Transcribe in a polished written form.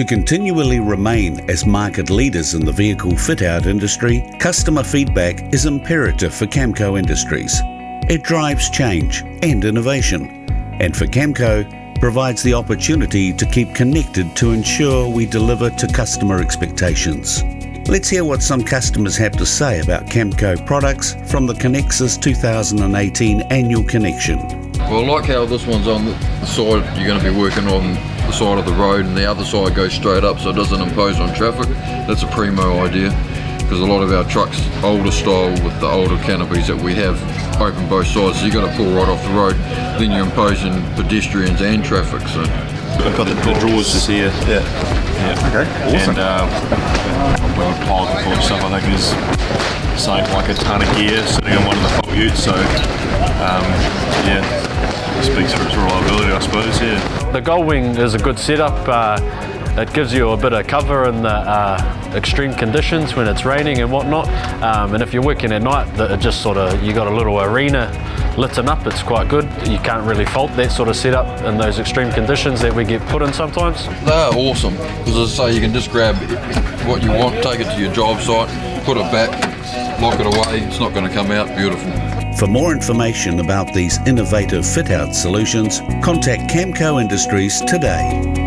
To continually remain as market leaders in the vehicle fit-out industry, customer feedback is imperative for Camco Industries. It drives change and innovation, and for Camco, provides the opportunity to keep connected to ensure we deliver to customer expectations. Let's hear what some customers have to say about Camco products from the Connexus 2018 Annual Connection. Well, I like how this one's on the side, you're going to be working on the side of the road, and the other side goes straight up so it doesn't impose on traffic. That's a primo idea, because a lot of our trucks, older style with the older canopies that we have, open both sides, so you've got to pull right off the road, then you're imposing pedestrians and traffic. So we've got the drawers here. Yeah. Okay, awesome. And when we pile the stuff, I think there's something like a ton of gear sitting on one of the fault utes, so it speaks for its reliability, I suppose. Yeah. The Gull Wing is a good setup. It gives you a bit of cover in the extreme conditions when it's raining and whatnot. And if you're working at night, it just sort of, you got a little arena lit up. It's quite good. You can't really fault that sort of setup in those extreme conditions that we get put in sometimes. They're awesome, because as I say, you can just grab what you want, take it to your job site, put it back, lock it away. It's not going to come out beautiful. For more information about these innovative fit-out solutions, contact Camco Industries today.